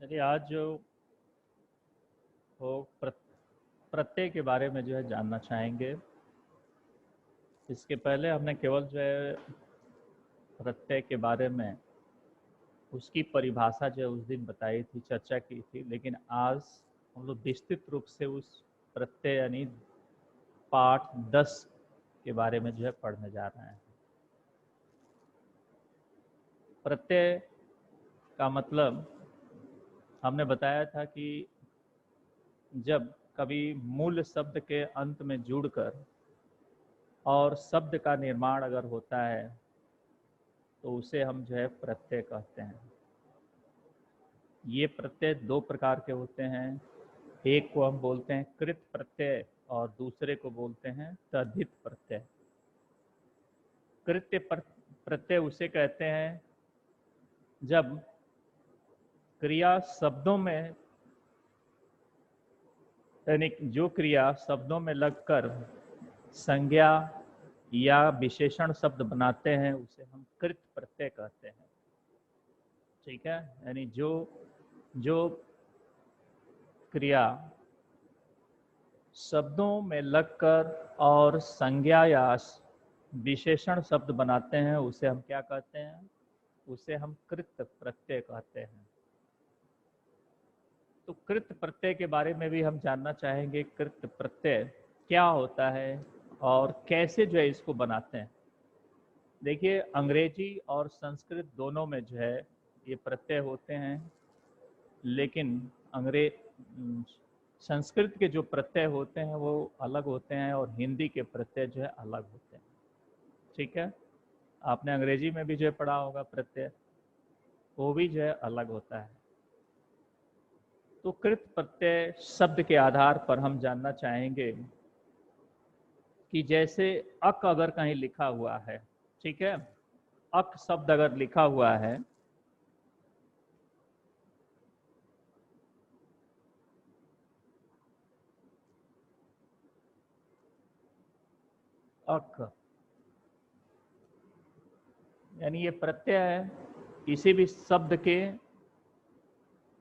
चलिए आज जो वो प्रत्यय के बारे में जो है जानना चाहेंगे। इसके पहले हमने केवल जो है प्रत्यय के बारे में उसकी परिभाषा जो है उस दिन बताई थी, चर्चा की थी, लेकिन आज हम लोग विस्तृत रूप से उस प्रत्यय यानी पाठ 10 के बारे में जो है पढ़ने जा रहे हैं। प्रत्यय का मतलब हमने बताया था कि जब कभी मूल शब्द के अंत में जुड़कर और शब्द का निर्माण अगर होता है तो उसे हम जो है प्रत्यय कहते हैं। ये प्रत्यय दो प्रकार के होते हैं। एक को हम बोलते हैं कृत प्रत्यय और दूसरे को बोलते हैं तद्धित प्रत्यय। कृत्य प्रत्यय उसे कहते हैं जब क्रिया शब्दों में यानी जो क्रिया शब्दों में लगकर संज्ञा या विशेषण शब्द बनाते हैं उसे हम कृत प्रत्यय कहते हैं। ठीक है, यानी जो जो क्रिया शब्दों में लगकर और संज्ञा या विशेषण शब्द बनाते हैं उसे हम क्या कहते हैं? उसे हम कृत प्रत्यय कहते हैं। तो कृत प्रत्यय के बारे में भी हम जानना चाहेंगे। कृत प्रत्यय क्या होता है और कैसे जो है इसको बनाते हैं। देखिए, अंग्रेजी और संस्कृत दोनों में जो है ये प्रत्यय होते हैं, लेकिन संस्कृत के जो प्रत्यय होते हैं वो अलग होते हैं और हिंदी के प्रत्यय जो है अलग होते हैं। ठीक है, आपने अंग्रेजी में भी जो है पढ़ा होगा प्रत्यय, वो भी जो है अलग होता है। तो कृत प्रत्यय शब्द के आधार पर हम जानना चाहेंगे कि जैसे अक अगर कहीं लिखा हुआ है, ठीक है, अक शब्द अगर लिखा हुआ है अक, यानी ये प्रत्यय है। किसी भी शब्द के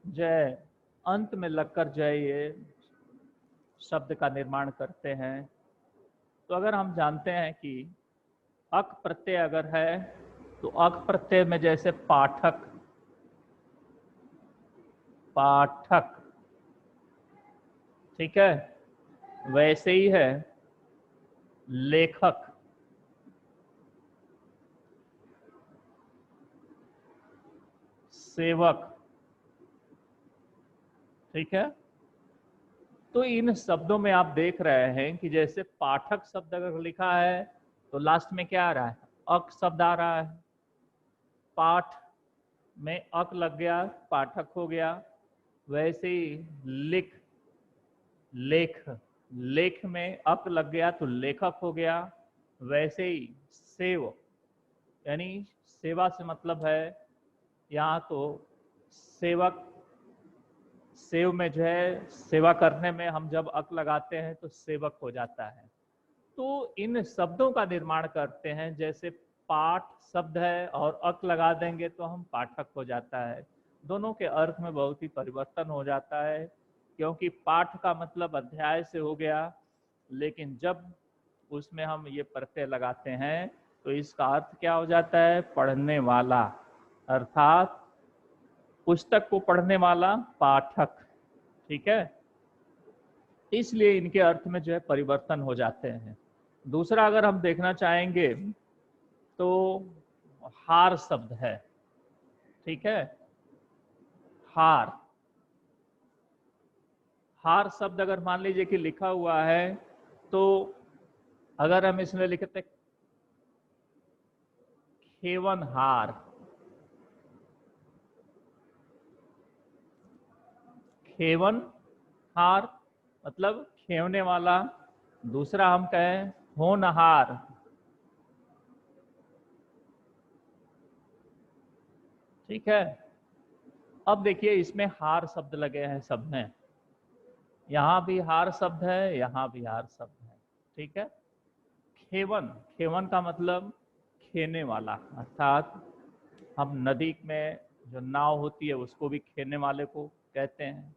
जो है अंत में लगकर जो है ये शब्द का निर्माण करते हैं। तो अगर हम जानते हैं कि अक प्रत्यय अगर है तो अक प्रत्यय में जैसे पाठक, पाठक, ठीक है, वैसे ही है लेखक, सेवक। ठीक है, तो इन शब्दों में आप देख रहे हैं कि जैसे पाठक शब्द अगर लिखा है तो लास्ट में क्या आ रहा है? अक शब्द आ रहा है। पाठ में अक लग गया, पाठक हो गया। वैसे ही लिख, लेख, लेख में अक लग गया तो लेखक हो गया। वैसे ही सेव, यानी सेवा से मतलब है यहाँ तो सेवक, सेव में जो है सेवा करने में हम जब अक लगाते हैं तो सेवक हो जाता है। तो इन शब्दों का निर्माण करते हैं। जैसे पाठ शब्द है और अक लगा देंगे तो हम पाठक हो जाता है। दोनों के अर्थ में बहुत ही परिवर्तन हो जाता है, क्योंकि पाठ का मतलब अध्याय से हो गया, लेकिन जब उसमें हम ये प्रत्यय लगाते हैं तो इसका अर्थ क्या हो जाता है? पढ़ने वाला, अर्थात पुस्तक को पढ़ने वाला पाठक। ठीक है, इसलिए इनके अर्थ में जो है परिवर्तन हो जाते हैं। दूसरा अगर हम देखना चाहेंगे तो हार शब्द है। ठीक है, हार, हार शब्द अगर मान लीजिए कि लिखा हुआ है तो अगर हम इसमें लिखते खेवन हार, खेवन हार मतलब खेवने वाला। दूसरा हम कहें होनहार, ठीक है। अब देखिए इसमें हार शब्द लगे हैं सब में, यहाँ भी हार शब्द है, यहाँ भी हार शब्द है। ठीक है, खेवन, खेवन का मतलब खेने वाला, अर्थात हम नदी में जो नाव होती है उसको भी खेने वाले को कहते हैं।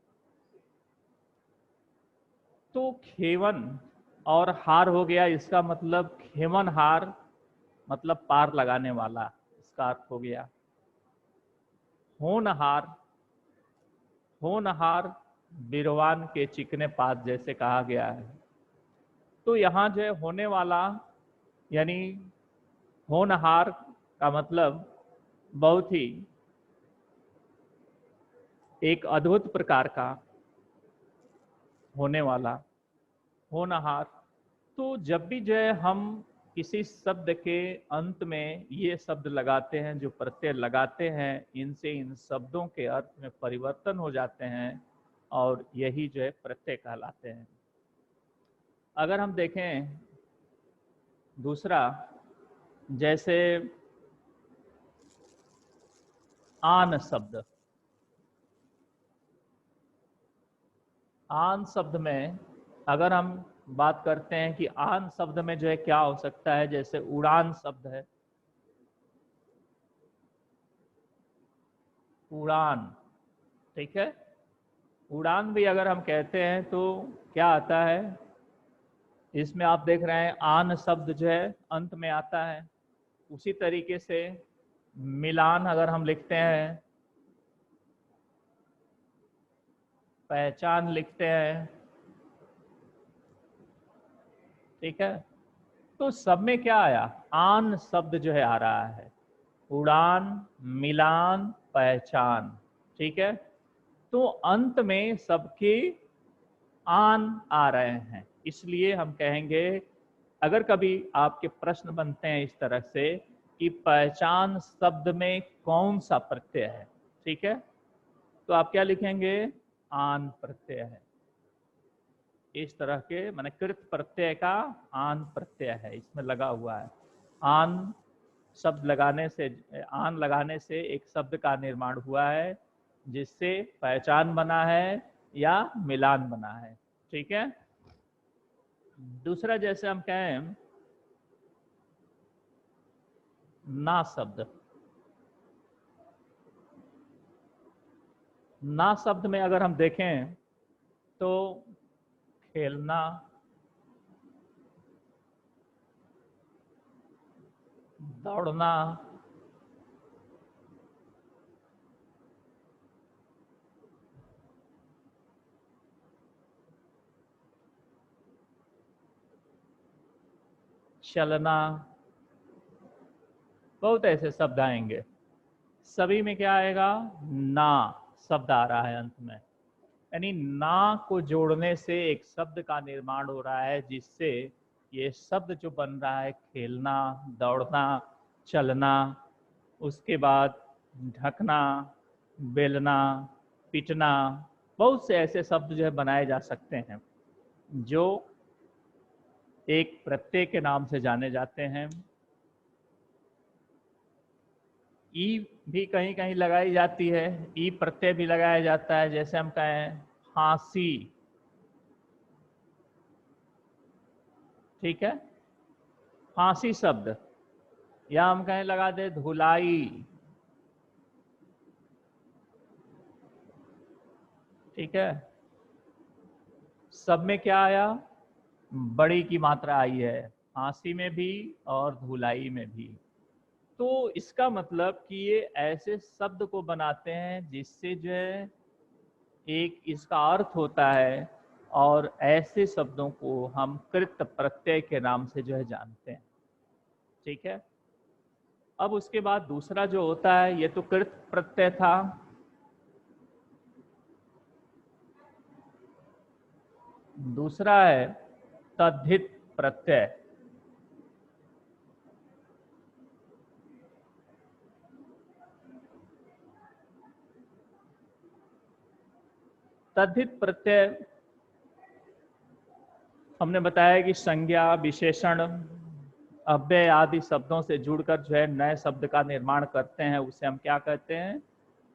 तो खेवन और हार हो गया, इसका मतलब खेवन हार मतलब पार लगाने वाला, इसका अर्थ हो गया। होनहार, होनहार बीरवान के चिकने पात जैसे कहा गया है। तो यहाँ जो है होने वाला यानी होनहार का मतलब बहुत ही एक अद्भुत प्रकार का होने वाला, होनहार। तो जब भी जो है हम किसी शब्द के अंत में ये शब्द लगाते हैं, जो प्रत्यय लगाते हैं, इनसे इन शब्दों के अर्थ में परिवर्तन हो जाते हैं और यही जो है प्रत्यय कहलाते हैं। अगर हम देखें दूसरा, जैसे आन शब्द, आन शब्द में अगर हम बात करते हैं कि आन शब्द में जो है क्या हो सकता है, जैसे उड़ान शब्द है, उड़ान, ठीक है। उड़ान भी अगर हम कहते हैं तो क्या आता है, इसमें आप देख रहे हैं आन शब्द जो है अंत में आता है। उसी तरीके से मिलान अगर हम लिखते हैं, पहचान लिखते हैं, ठीक है। तो सब में क्या आया, आन शब्द जो है आ रहा है, उड़ान, मिलान, पहचान, ठीक है। तो अंत में सबके आन आ रहे हैं, इसलिए हम कहेंगे, अगर कभी आपके प्रश्न बनते हैं इस तरह से कि पहचान शब्द में कौन सा प्रत्यय है, ठीक है, तो आप क्या लिखेंगे, आन प्रत्यय है। इस तरह के माने कृत प्रत्यय का आन प्रत्यय है, इसमें लगा हुआ है। आन शब्द लगाने से, आन लगाने से एक शब्द का निर्माण हुआ है जिससे पहचान बना है या मिलान बना है, ठीक है। दूसरा, जैसे हम कहें ना शब्द, ना शब्द में अगर हम देखें तो खेलना, दौड़ना, चलना, बहुत ऐसे शब्द आएंगे। सभी में क्या आएगा, ना शब्द आ रहा है अंत में, यानी ना को जोड़ने से एक शब्द का निर्माण हो रहा है जिससे ये शब्द जो बन रहा है, खेलना, दौड़ना, चलना, उसके बाद ढकना, बेलना, पीटना, बहुत से ऐसे शब्द जो है बनाए जा सकते हैं जो एक प्रत्यय के नाम से जाने जाते हैं। ई भी कहीं कहीं लगाई जाती है, ई प्रत्यय भी लगाया जाता है, जैसे हम कहें फांसी, ठीक है, फांसी शब्द, या हम कहें लगा दे धुलाई, ठीक है। सब में क्या आया, बड़ी की मात्रा आई है, फांसी में भी और धुलाई में भी। तो इसका मतलब कि ये ऐसे शब्द को बनाते हैं जिससे जो है एक इसका अर्थ होता है, और ऐसे शब्दों को हम कृत प्रत्यय के नाम से जो है जानते हैं, ठीक है। अब उसके बाद दूसरा जो होता है, ये तो कृत प्रत्यय था, दूसरा है तद्धित प्रत्यय। तद्धित प्रत्यय हमने बताया कि संज्ञा, विशेषण, अव्यय आदि शब्दों से जुड़कर जो है नए शब्द का निर्माण करते हैं, उसे हम क्या कहते हैं,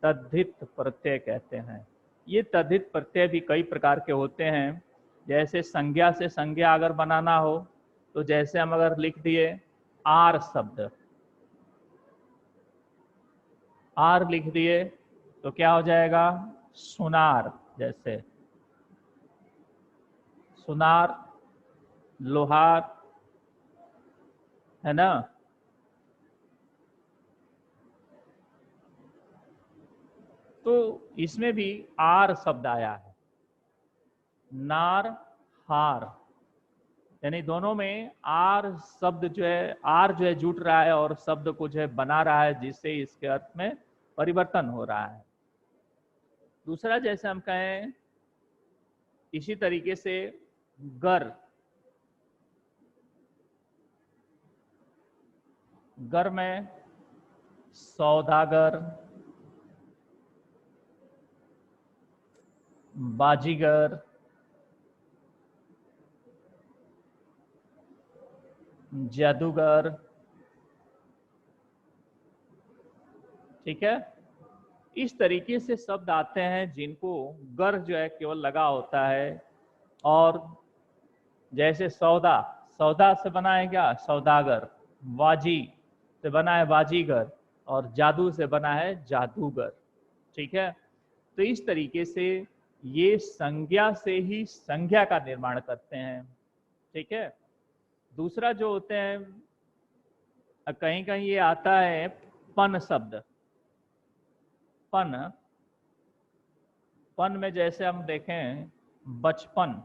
तद्धित प्रत्यय कहते हैं। ये तद्धित प्रत्यय भी कई प्रकार के होते हैं। जैसे संज्ञा से संज्ञा अगर बनाना हो तो जैसे हम अगर लिख दिए आर शब्द, आर लिख दिए तो क्या हो जाएगा, सुनार। जैसे सुनार, लोहार, है ना। तो इसमें भी आर शब्द आया है, नार, हार, यानी दोनों में आर शब्द जो है, आर जो है जुट रहा है और शब्द को जो है बना रहा है, जिससे इसके अर्थ में परिवर्तन हो रहा है। दूसरा जैसे हम कहें इसी तरीके से गर, गर में सौदागर, बाजीगर, जादूगर, ठीक है। इस तरीके से शब्द आते हैं जिनको गर जो है केवल लगा होता है। और जैसे सौदा, सौदा से बना है क्या, सौदागर। बाजी से बना है बाजीगर, और जादू से बना है जादूगर, ठीक है। तो इस तरीके से ये संज्ञा से ही संज्ञा का निर्माण करते हैं, ठीक है। दूसरा जो होते हैं, कहीं कहीं ये आता है पन शब्द। पन, पन में जैसे हम देखें बचपन,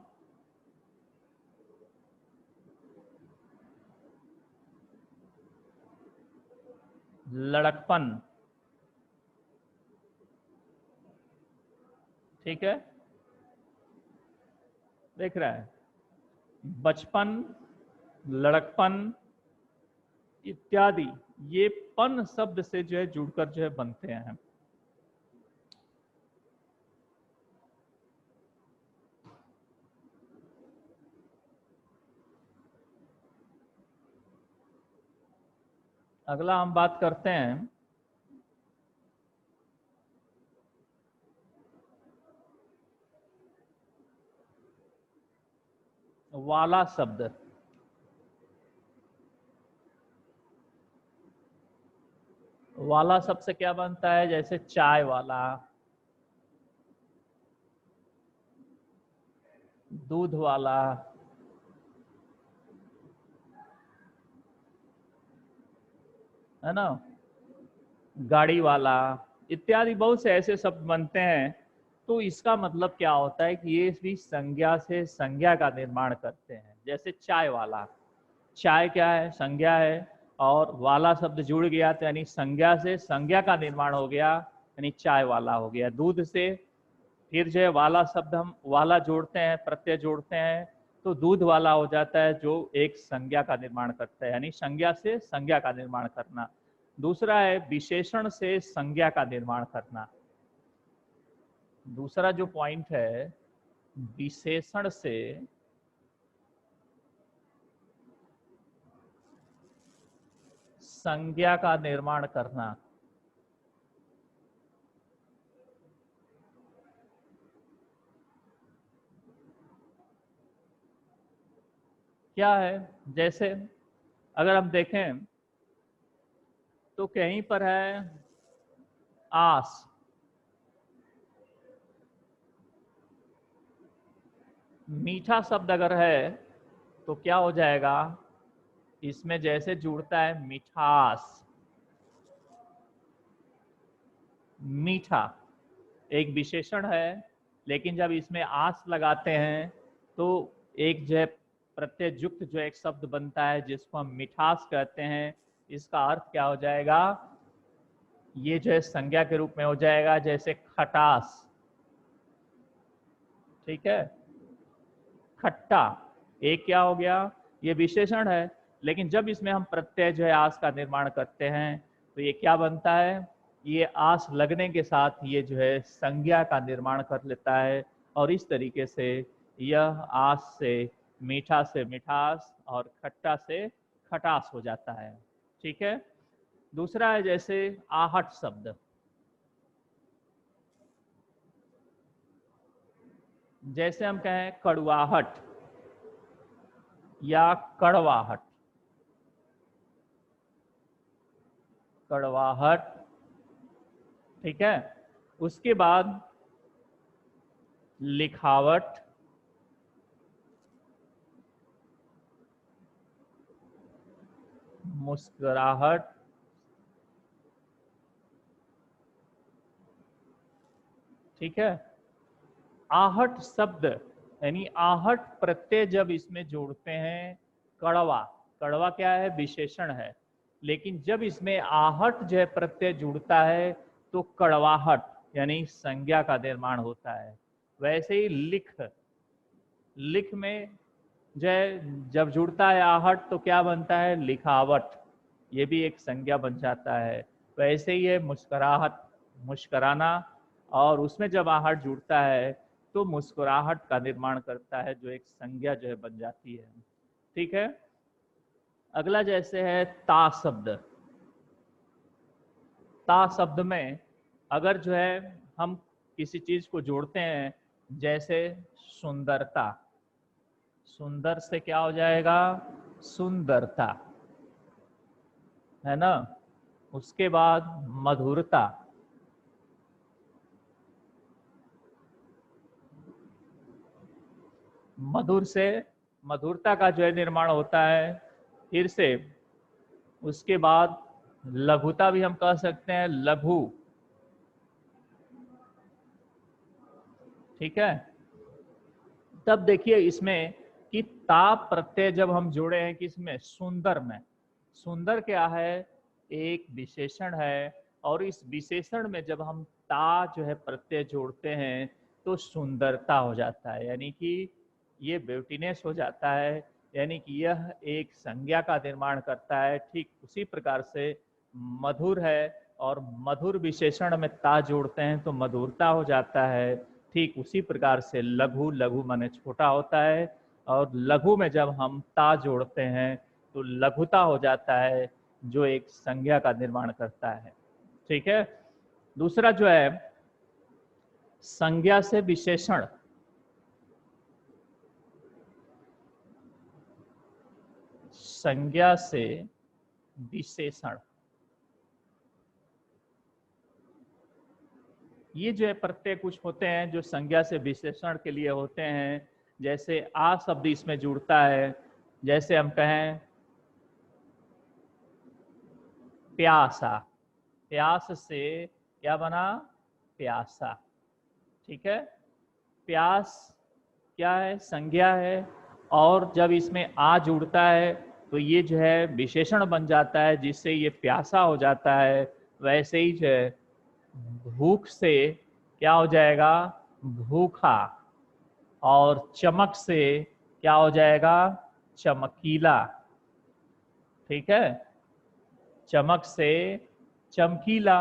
लड़कपन, ठीक है, देख रहा है, बचपन, लड़कपन इत्यादि, ये पन शब्द से जो है जुड़कर जो है बनते हैं। अगला हम बात करते हैं वाला शब्द। वाला शब्द से क्या बनता है, जैसे चाय वाला, दूध वाला, है ना, गाड़ी वाला इत्यादि बहुत से ऐसे शब्द बनते हैं। तो इसका मतलब क्या होता है कि ये भी संज्ञा से संज्ञा का निर्माण करते हैं। जैसे चाय वाला, चाय क्या है, संज्ञा है, और वाला शब्द जुड़ गया तो यानी संज्ञा से संज्ञा का निर्माण हो गया, यानी चाय वाला हो गया। दूध से फिर जो है वाला शब्द हम वाला जोड़ते हैं, प्रत्यय जोड़ते हैं, तो दूध वाला हो जाता है, जो एक संज्ञा का निर्माण करता है, यानी संज्ञा से संज्ञा का निर्माण करना। दूसरा है विशेषण से संज्ञा का निर्माण करना। दूसरा जो पॉइंट है, विशेषण से संज्ञा का निर्माण करना। क्या है, जैसे अगर हम देखें तो कहीं पर है आस, मीठा शब्द अगर है तो क्या हो जाएगा, इसमें जैसे जुड़ता है मिठास, मीठा एक विशेषण है, लेकिन जब इसमें आस लगाते हैं तो एक जो है प्रत्यय युक्त जो एक शब्द बनता है जिसको हम मिठास कहते हैं। इसका अर्थ क्या हो जाएगा, ये जो है संज्ञा के रूप में हो जाएगा, जैसे खटास, ठीक है, खट्टा, एक क्या हो गया, ये विशेषण है, लेकिन जब इसमें हम प्रत्यय जो है आस का निर्माण करते हैं तो ये क्या बनता है, ये आस लगने के साथ ये जो है संज्ञा का निर्माण कर लेता है, और इस तरीके से यह आस से मिठास और खट्टा से खटास हो जाता है, ठीक है। दूसरा है जैसे आहट शब्द। जैसे हम कहें कड़वाहट या कड़वाहट, कड़वाहट, ठीक है। उसके बाद लिखावट, मुस्कुराहट, ठीक है। आहट शब्द यानी आहट प्रत्यय जब इसमें जोड़ते हैं, कड़वा, कड़वा क्या है, विशेषण है, लेकिन जब इसमें आहट जो है प्रत्यय जुड़ता है तो कड़वाहट यानी संज्ञा का निर्माण होता है। वैसे ही लिख, लिख में जो है जब जुड़ता है आहट तो क्या बनता है, लिखावट, ये भी एक संज्ञा बन जाता है। वैसे ही है मुस्कुराहट, मुस्कुराना, और उसमें जब आहट जुड़ता है तो मुस्कुराहट का निर्माण करता है, जो एक संज्ञा जो है बन जाती है। ठीक है। अगला जैसे है ता शब्द। ता शब्द में अगर जो है हम किसी चीज को जोड़ते हैं, जैसे सुंदरता, सुंदर से क्या हो जाएगा, सुंदरता, है ना। उसके बाद मधुरता, मधुर से मधुरता का जो है निर्माण होता है। फिर से उसके बाद लघुता भी हम कह सकते हैं, लघु, ठीक है। तब देखिए इसमें कि ता प्रत्यय जब हम जोड़े हैं किसमें, सुंदर में, सुंदर क्या है, एक विशेषण है, और इस विशेषण में जब हम ता जो है प्रत्यय जोड़ते हैं तो सुंदरता हो जाता है, यानी कि ये ब्यूटीनेस हो जाता है, यानी कि यह एक संज्ञा का निर्माण करता है। ठीक उसी प्रकार से मधुर है, और मधुर विशेषण में ता जोड़ते हैं तो मधुरता हो जाता है। ठीक उसी प्रकार से लघु, लघु माने छोटा होता है, और लघु में जब हम ता जोड़ते हैं तो लघुता हो जाता है, जो एक संज्ञा का निर्माण करता है। ठीक है। दूसरा जो है संज्ञा से विशेषण, संज्ञा से विशेषण, ये जो है प्रत्यय कुछ होते हैं जो संज्ञा से विशेषण के लिए होते हैं। जैसे आ शब्द इसमें जुड़ता है, जैसे हम कहें प्यासा, प्यास से क्या बना, प्यासा, ठीक है। प्यास क्या है, संज्ञा है, और जब इसमें आ जुड़ता है तो ये जो है विशेषण बन जाता है, जिससे ये प्यासा हो जाता है। वैसे ही जो है भूख से क्या हो जाएगा, भूखा, और चमक से क्या हो जाएगा, चमकीला, ठीक है। चमक से चमकीला,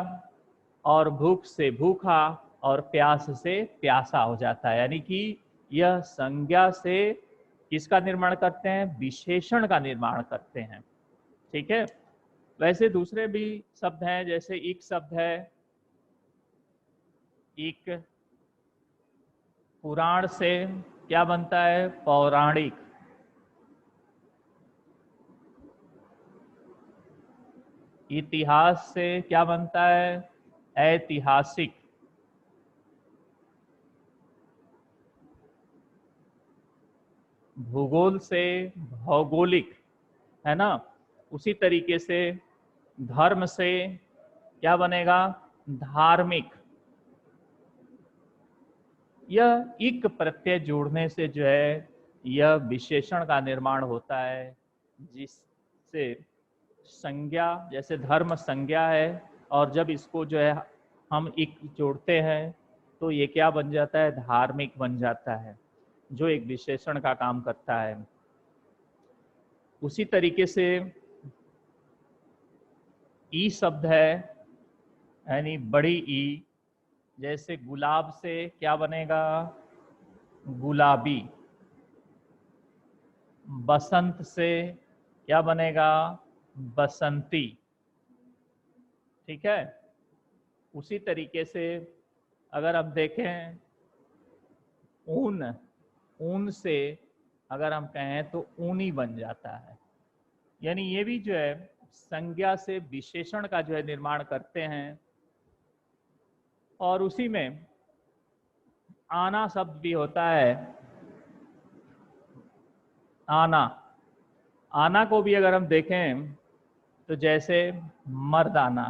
और भूख से भूखा, और प्यास से प्यासा हो जाता है, यानी कि यह संज्ञा से किसका निर्माण करते हैं, विशेषण का निर्माण करते हैं। ठीक है। वैसे दूसरे भी शब्द हैं, जैसे एक शब्द है, एक पुराण से क्या बनता है, पौराणिक, इतिहास से क्या बनता है, ऐतिहासिक, भूगोल से भौगोलिक, है ना। उसी तरीके से धर्म से क्या बनेगा, धार्मिक। यह इक प्रत्यय जोड़ने से जो है यह विशेषण का निर्माण होता है, जिससे संज्ञा, जैसे धर्म संज्ञा है, और जब इसको जो है हम इक जोड़ते हैं तो ये क्या बन जाता है, धार्मिक बन जाता है, जो एक विशेषण का काम करता है। उसी तरीके से ई शब्द है, यानी बड़ी ई, जैसे गुलाब से क्या बनेगा, गुलाबी, बसंत से क्या बनेगा, बसंती, ठीक है। उसी तरीके से अगर हम देखें ऊन, ऊन से अगर हम कहें तो ऊनी बन जाता है, यानी ये भी जो है संज्ञा से विशेषण का जो है निर्माण करते हैं। और उसी में आना शब्द भी होता है। आना, आना को भी अगर हम देखें तो जैसे मर्दाना,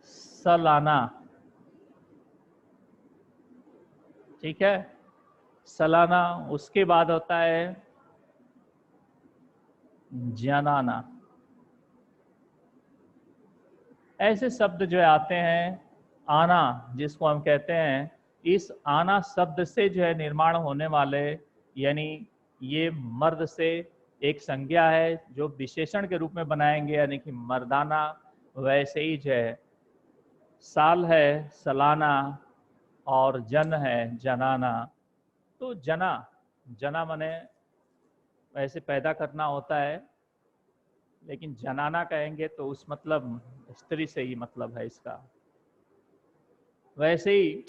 सलाना, ठीक है, सलाना। उसके बाद होता है जनाना। ऐसे शब्द जो आते हैं, आना जिसको हम कहते हैं, इस आना शब्द से जो है निर्माण होने वाले, यानी ये मर्द से एक संज्ञा है जो विशेषण के रूप में बनाएंगे, यानी कि मर्दाना। वैसे ही जो है साल है सलाना, और जन है जनाना। तो जना, जना माने वैसे पैदा करना होता है, लेकिन जनाना कहेंगे तो उस मतलब स्त्री से ही मतलब है इसका। वैसे ही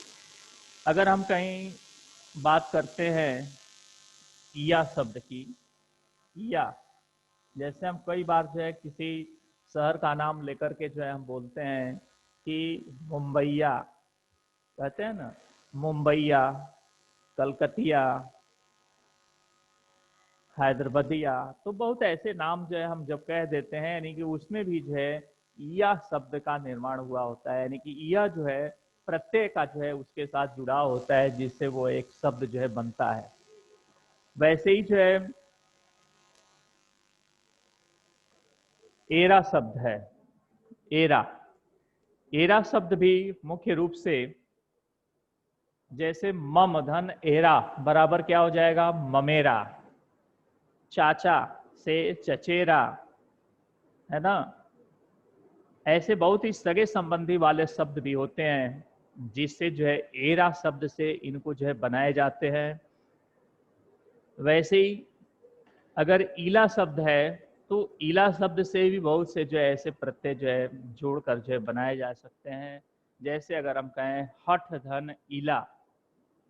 अगर हम कहीं बात करते हैं ईया शब्द की, ईया, जैसे हम कई बार जो है किसी शहर का नाम लेकर के जो है हम बोलते हैं कि मुंबईया, कहते हैं ना, मुंबईया, कलकतिया, हैदराबादिया। तो बहुत ऐसे नाम जो है हम जब कह देते हैं, यानी कि उसमें भी जो है ईया शब्द का निर्माण हुआ होता है, यानी कि ईया जो है प्रत्यय का जो है उसके साथ जुड़ाव होता है, जिससे वो एक शब्द जो है बनता है। वैसे ही जो है एरा शब्द है, एरा, एरा शब्द भी मुख्य रूप से जैसे मम धन एरा बराबर क्या हो जाएगा, ममेरा। चाचा से चचेरा, है ना। ऐसे बहुत ही सगे संबंधी वाले शब्द भी होते हैं, जिससे जो है एरा शब्द से इनको जो है बनाए जाते हैं। वैसे ही अगर ईला शब्द है, तो ईला शब्द से भी बहुत से जो है ऐसे प्रत्यय जो है जोड़कर जो है बनाए जा सकते हैं। जैसे अगर हम कहें हठ धन ईला,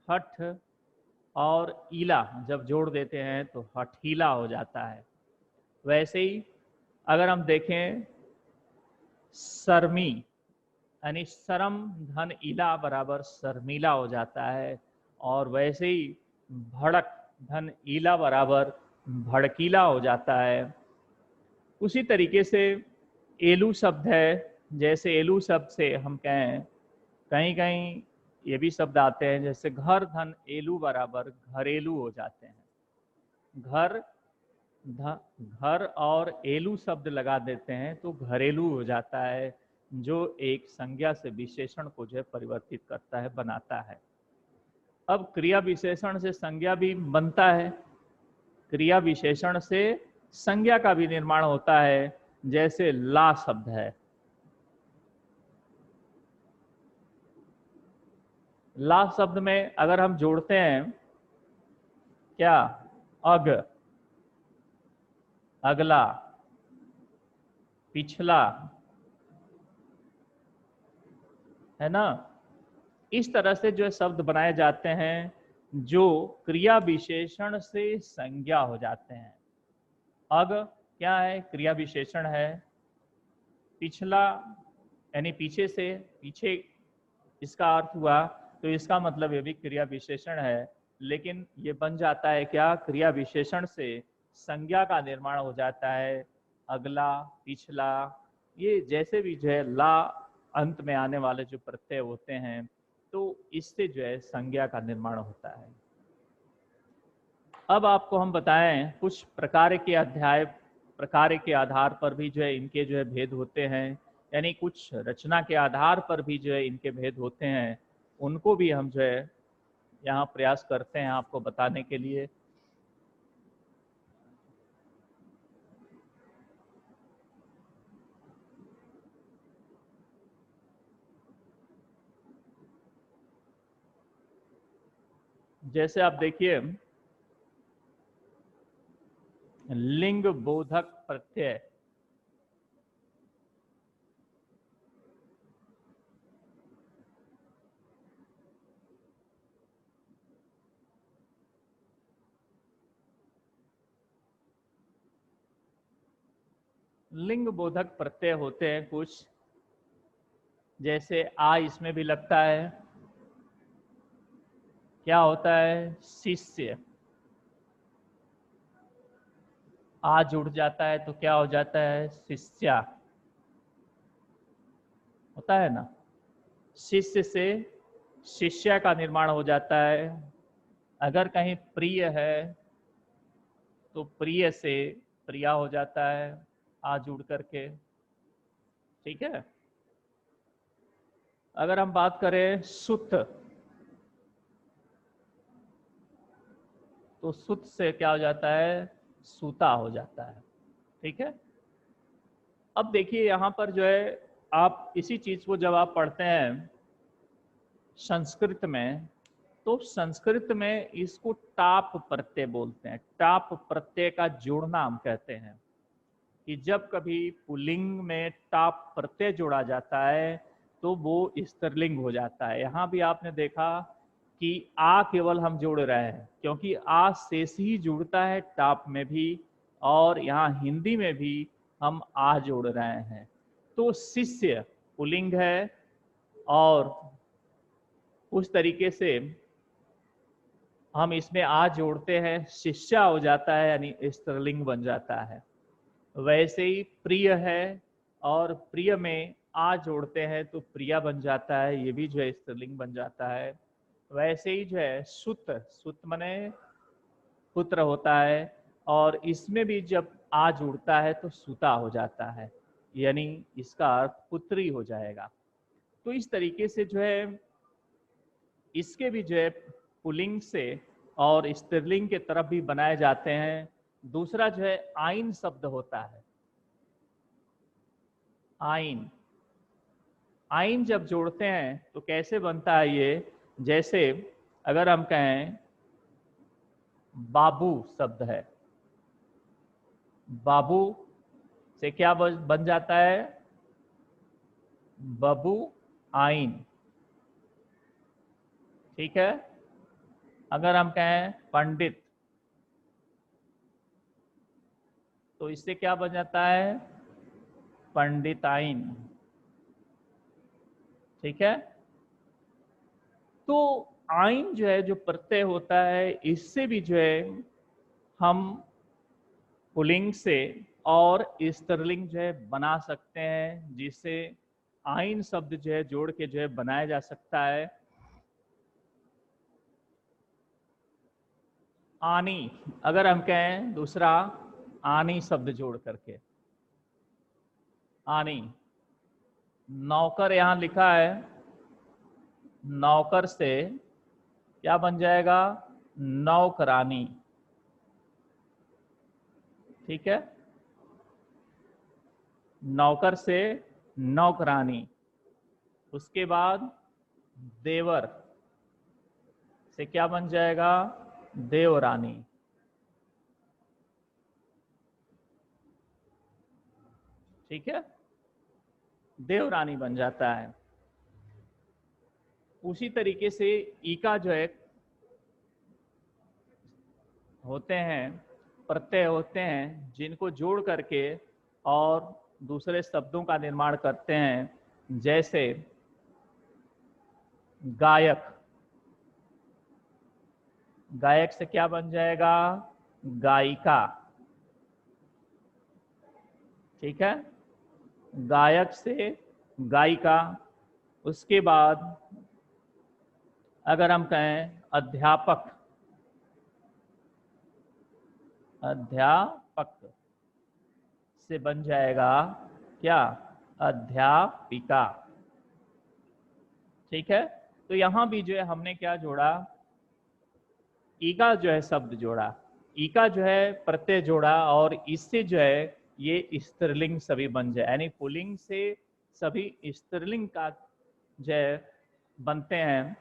हठ और ईला जब जोड़ देते हैं तो हठीला हो जाता है। वैसे ही अगर हम देखें शर्मी, यानी शर्म धन ईला बराबर शर्मीला हो जाता है। और वैसे ही भड़क धन ईला बराबर भड़कीला हो जाता है। उसी तरीके से एलू शब्द है, जैसे एलू शब्द से हम कहें, कहीं कहीं ये भी शब्द आते हैं, जैसे घर धन एलू बराबर घरेलू हो जाते हैं। घर, घर और एलू शब्द लगा देते हैं तो घरेलू हो जाता है, जो एक संज्ञा से विशेषण को जो है परिवर्तित करता है, बनाता है। अब क्रिया विशेषण से संज्ञा भी बनता है, क्रिया विशेषण से संज्ञा का भी निर्माण होता है। जैसे ला शब्द है, ला शब्द में अगर हम जोड़ते हैं क्या, अग, अगला, पिछला, है ना। इस तरह से जो शब्द बनाए जाते हैं जो क्रिया विशेषण से संज्ञा हो जाते हैं। अग क्या है, क्रिया विशेषण है। पिछला यानी पीछे से, पीछे इसका अर्थ हुआ, तो इसका मतलब ये भी क्रिया विशेषण है। लेकिन ये बन जाता है क्या, क्रिया विशेषण से संज्ञा का निर्माण हो जाता है। अगला, पिछला, ये जैसे भी जो है ला अंत में आने वाले जो प्रत्यय होते हैं, तो इससे जो है संज्ञा का निर्माण होता है। अब आपको हम बताएं कुछ प्रकार के अध्याय, प्रकार के आधार पर भी जो है इनके जो है भेद होते हैं, यानी कुछ रचना के आधार पर भी जो है इनके भेद होते हैं। उनको भी हम जो है यहाँ प्रयास करते हैं आपको बताने के लिए। जैसे आप देखिए, लिंग बोधक प्रत्यय, लिंग बोधक प्रत्यय होते हैं कुछ, जैसे आ इसमें भी लगता है, क्या होता है, शिष्य। आ जुड़ जाता है तो क्या हो जाता है, शिष्या, होता है ना। शिष्य से शिष्या का निर्माण हो जाता है। अगर कहीं प्रिय है तो प्रिय से प्रिया हो जाता है, आ जुड़ करके। ठीक है। अगर हम बात करें सुत, तो सुत से क्या हो जाता है, सूता हो जाता है। ठीक है। अब देखिए यहां पर जो है, आप इसी चीज को जब आप पढ़ते हैं संस्कृत में, तो संस्कृत में इसको टाप प्रत्यय बोलते हैं। टाप प्रत्यय का जोड़ना हम कहते हैं कि जब कभी पुल्लिंग में टाप प्रत्यय जोड़ा जाता है तो वो स्त्रीलिंग हो जाता है। यहाँ भी आपने देखा कि आ केवल हम जोड़ रहे हैं, क्योंकि आ शेष ही जुड़ता है टाप में भी, और यहाँ हिंदी में भी हम आ जोड़ रहे हैं। तो शिष्य पुल्लिंग है, और उस तरीके से हम इसमें आ जोड़ते हैं, शिष्या हो जाता है, यानी स्त्रीलिंग बन जाता है। वैसे ही प्रिय है, और प्रिय में आ जोड़ते हैं तो प्रिया बन जाता है, ये भी जो है स्त्रीलिंग बन जाता है। वैसे ही जो है सुत, सुत मने पुत्र होता है, और इसमें भी जब आ जुड़ता है तो सुता हो जाता है, यानी इसका अर्थ पुत्री हो जाएगा। तो इस तरीके से जो है इसके भी जो है पुल्लिंग से और स्त्रीलिंग के तरफ भी बनाए जाते हैं। दूसरा जो है आइन शब्द होता है। आइन, आइन जब जोड़ते हैं तो कैसे बनता है ये, जैसे अगर हम कहें बाबू शब्द है, बाबू से क्या बन जाता है, बबू आइन। ठीक है। अगर हम कहें पंडित, तो इससे क्या बन जाता है, पंडिताइन। ठीक है। तो आइन जो है, जो प्रत्यय होता है, इससे भी जो है हम पुल्लिंग से और स्त्रीलिंग जो है बना सकते हैं, जिससे आइन शब्द जो है जोड़ के जो है बनाया जा सकता है। आनी, अगर हम कहें दूसरा, आनी शब्द जोड़ करके, आनी। नौकर यहां लिखा है, नौकर से क्या बन जाएगा, नौकरानी। ठीक है। नौकर से नौकरानी। उसके बाद देवर से क्या बन जाएगा, देवरानी। ठीक है। देवरानी बन जाता है। उसी तरीके से ईका जो है होते हैं, प्रत्यय होते हैं, जिनको जोड़ करके और दूसरे शब्दों का निर्माण करते हैं। जैसे गायक, गायक से क्या बन जाएगा, गायिका। ठीक है। गायक से गायिका। उसके बाद अगर हम कहें अध्यापक, अध्यापक से बन जाएगा क्या, अध्यापिका। ठीक है। तो यहां भी जो है हमने क्या जोड़ा, ईका जो है शब्द जोड़ा, ईका जो है प्रत्यय जोड़ा, और इससे जो है ये स्त्रीलिंग सभी बन जाए, यानी पुल्लिंग से सभी स्त्रीलिंग का जो है बनते हैं।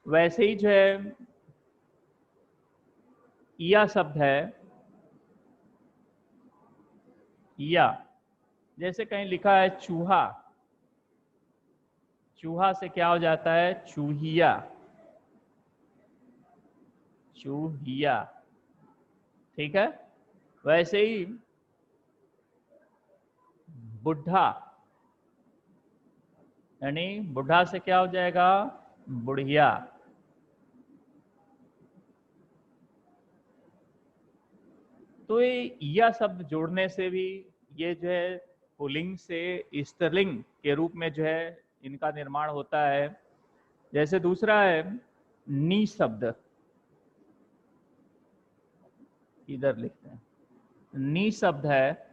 वैसे ही जो है या शब्द है, या जैसे कहीं लिखा है चूहा, चूहा से क्या हो जाता है, चूहिया, चूहिया। ठीक है। वैसे ही बुढ़ा, यानी बुढ़ा से क्या हो जाएगा? बुढ़िया। तो ये या शब्द जोड़ने से भी ये जो है पुल्लिंग से स्त्रीलिंग के रूप में जो है इनका निर्माण होता है। जैसे दूसरा है नी शब्द, इधर लिखते हैं। नी शब्द है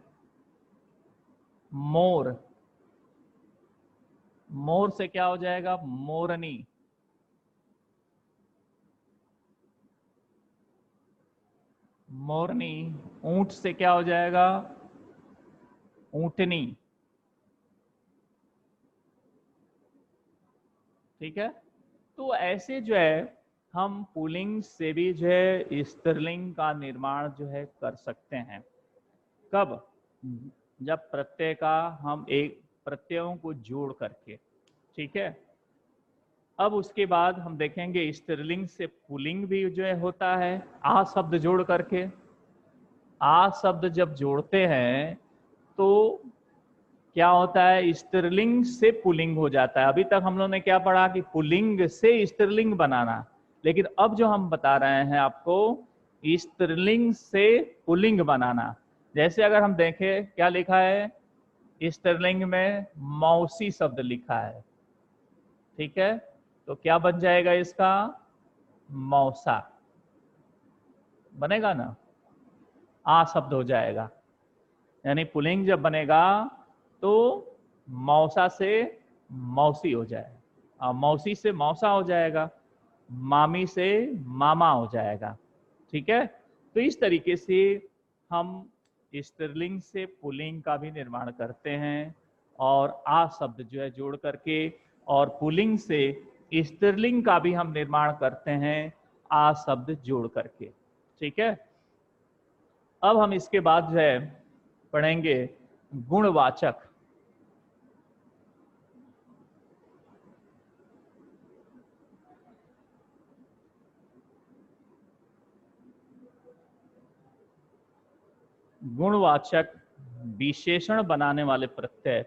मोर। मोर से क्या हो जाएगा? मोरनी। मोरनी। ऊंट से क्या हो जाएगा? ऊंटनी। ठीक है। तो ऐसे जो है हम पुल्लिंग से भी जो है स्त्रीलिंग का निर्माण जो है कर सकते हैं। कब? जब प्रत्यय का हम एक प्रत्ययों को जोड़ करके। ठीक है। अब उसके बाद हम देखेंगे स्त्रीलिंग से पुल्लिंग भी जो है होता है आ शब्द जोड़ करके। आ शब्द जब जोड़ते हैं तो क्या होता है? स्त्रीलिंग से पुल्लिंग हो जाता है। अभी तक हम लोगों ने क्या पढ़ा कि पुल्लिंग से स्त्रीलिंग बनाना, लेकिन अब जो हम बता रहे हैं आपको स्त्रीलिंग से पुल्लिंग बनाना। जैसे अगर हम देखें क्या लिखा है स्त्रीलिंग में, मौसी शब्द लिखा है। ठीक है। तो क्या बन जाएगा इसका? मौसा बनेगा ना, आ शब्द हो जाएगा। यानी पुल्लिंग जब बनेगा तो मौसा से मौसी हो जाएगा, और मौसी से मौसा हो जाएगा, मामी से मामा हो जाएगा। ठीक है। तो इस तरीके से हम स्त्रीलिंग से पुल्लिंग का भी निर्माण करते हैं, और आ शब्द जो है जोड़ करके, और पुल्लिंग से स्त्रीलिंग का भी हम निर्माण करते हैं आ शब्द जोड़ करके। ठीक है। अब हम इसके बाद जो है पढ़ेंगे गुणवाचक। गुणवाचक विशेषण बनाने वाले प्रत्यय।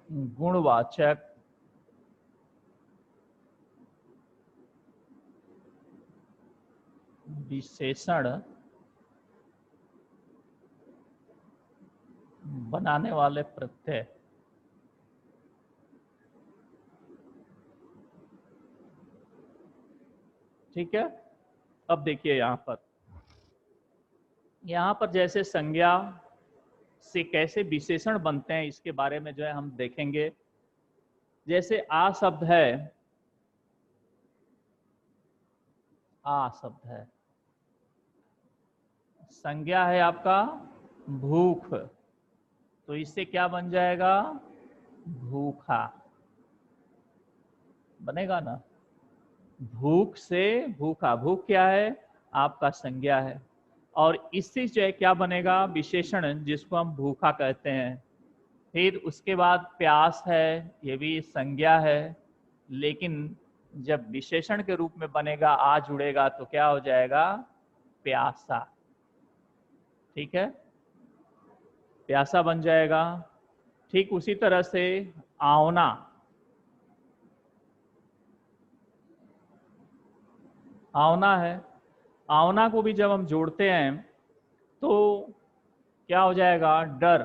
गुणवाचक विशेषण बनाने वाले प्रत्यय। ठीक है। अब देखिए यहां पर जैसे संज्ञा से कैसे विशेषण बनते हैं इसके बारे में जो है हम देखेंगे। जैसे आ शब्द है, आ शब्द है, संज्ञा है आपका भूख, तो इससे क्या बन जाएगा? भूखा बनेगा ना। भूख से भूखा, भूख क्या है? आपका संज्ञा है, और इससे जो है क्या बनेगा? विशेषण, जिसको हम भूखा कहते हैं। फिर उसके बाद प्यास है, ये भी संज्ञा है, लेकिन जब विशेषण के रूप में बनेगा, आ जुड़ेगा तो क्या हो जाएगा? प्यासा। ठीक है। प्यासा बन जाएगा। ठीक उसी तरह से आवना, आवना है, आवना को भी जब हम जोड़ते हैं तो क्या हो जाएगा? डर,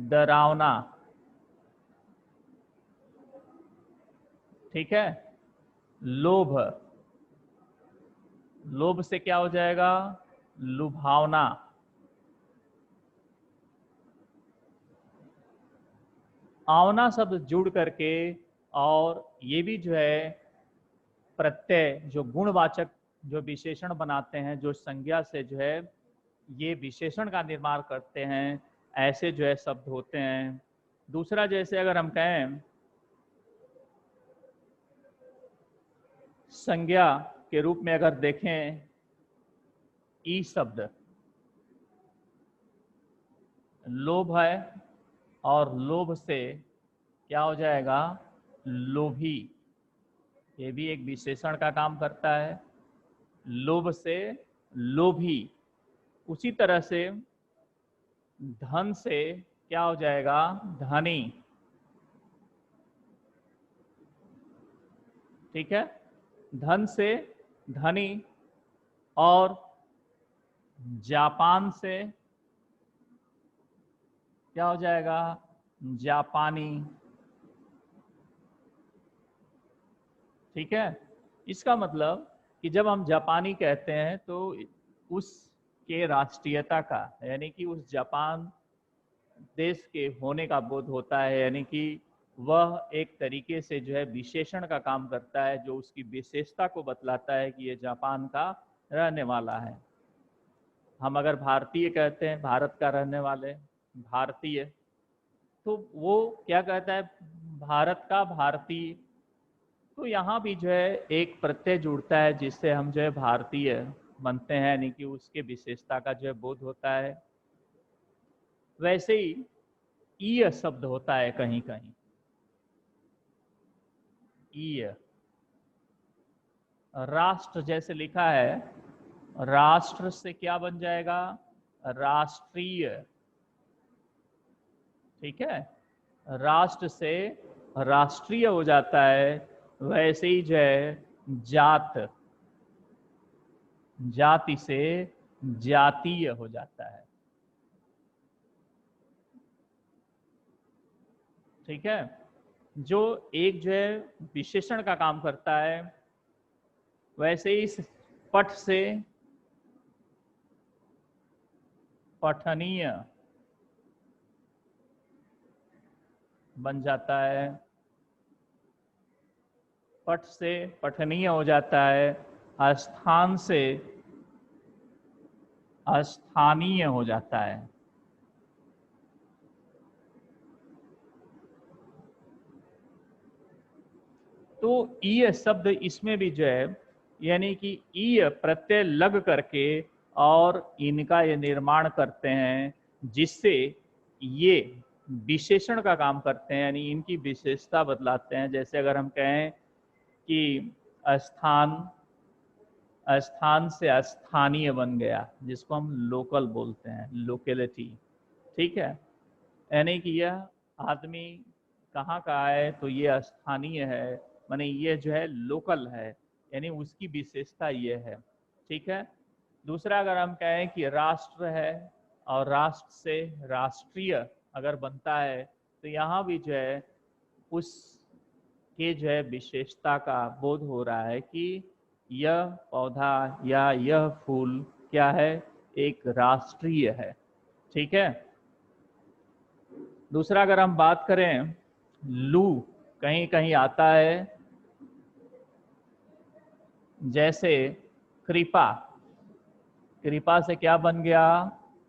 डरावना। ठीक है। लोभ, लोभ से क्या हो जाएगा? लुभावना। आवना शब्द जुड़ करके, और ये भी जो है प्रत्यय जो गुणवाचक जो विशेषण बनाते हैं, जो संज्ञा से जो है ये विशेषण का निर्माण करते हैं, ऐसे जो है शब्द होते हैं। दूसरा जैसे अगर हम कहें संज्ञा के रूप में अगर देखें ई शब्द, लोभ है, और लोभ से क्या हो जाएगा? लोभी। ये भी एक विशेषण का काम करता है। लोभ से लोभी। उसी तरह से धन से क्या हो जाएगा, धनी। ठीक है, धन से धनी। और जापान से क्या हो जाएगा, जापानी। ठीक है, इसका मतलब कि जब हम जापानी कहते हैं तो उसके राष्ट्रीयता का, यानी कि उस जापान देश के होने का बोध होता है, यानी कि वह एक तरीके से जो है विशेषण का काम करता है, जो उसकी विशेषता को बतलाता है कि ये जापान का रहने वाला है। हम अगर भारतीय कहते हैं, भारत का रहने वाले, भारतीय, तो वो क्या कहता है, भारत का भारतीय। तो यहाँ भी जो है एक प्रत्यय जुड़ता है जिससे हम जो है भारतीय बनते हैं, यानी कि उसके विशेषता का जो है बोध होता है। वैसे ही ईय शब्द होता है कहीं कहीं, ईय। राष्ट्र जैसे लिखा है, राष्ट्र से क्या बन जाएगा, राष्ट्रीय। ठीक है, राष्ट्र से राष्ट्रीय हो जाता है। वैसे ही जो है जात, जाति से जातीय हो जाता है। ठीक है, जो एक जो है विशेषण का काम करता है, वैसे ही इस पठ से पठनीय बन जाता है, पठ से पठनीय हो जाता है। स्थान से स्थानीय हो जाता है। तो ईय शब्द इसमें भी जो है, यानी कि ईय प्रत्यय लग करके और इनका ये निर्माण करते हैं, जिससे ये विशेषण का काम करते हैं, यानी इनकी विशेषता बदलाते हैं। जैसे अगर हम कहें कि स्थान, स्थान से स्थानीय बन गया, जिसको हम लोकल बोलते हैं, लोकेलिटी। ठीक है, यानी कि यह आदमी कहाँ का है, तो ये स्थानीय है, माने ये जो है लोकल है, यानी उसकी विशेषता ये है। ठीक है, दूसरा अगर हम कहें कि राष्ट्र है और राष्ट्र से राष्ट्रीय अगर बनता है, तो यहाँ भी जो है उस के जो है विशेषता का बोध हो रहा है कि यह पौधा या यह फूल क्या है, एक राष्ट्रीय है। ठीक है, दूसरा अगर हम बात करें, लू कहीं कहीं आता है, जैसे कृपा, कृपा से क्या बन गया,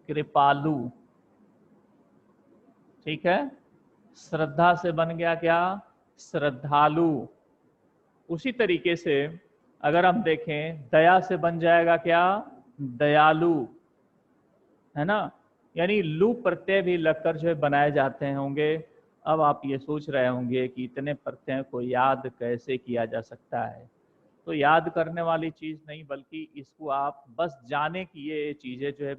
कृपालु। ठीक है, श्रद्धा से बन गया क्या, श्रद्धालु। उसी तरीके से अगर हम देखें, दया से बन जाएगा क्या, दयालु, है ना। यानी लू प्रत्यय भी लगकर जो है बनाए जाते होंगे। अब आप ये सोच रहे होंगे कि इतने प्रत्ययों को याद कैसे किया जा सकता है। तो याद करने वाली चीज नहीं, बल्कि इसको आप बस जाने कि ये चीजें जो है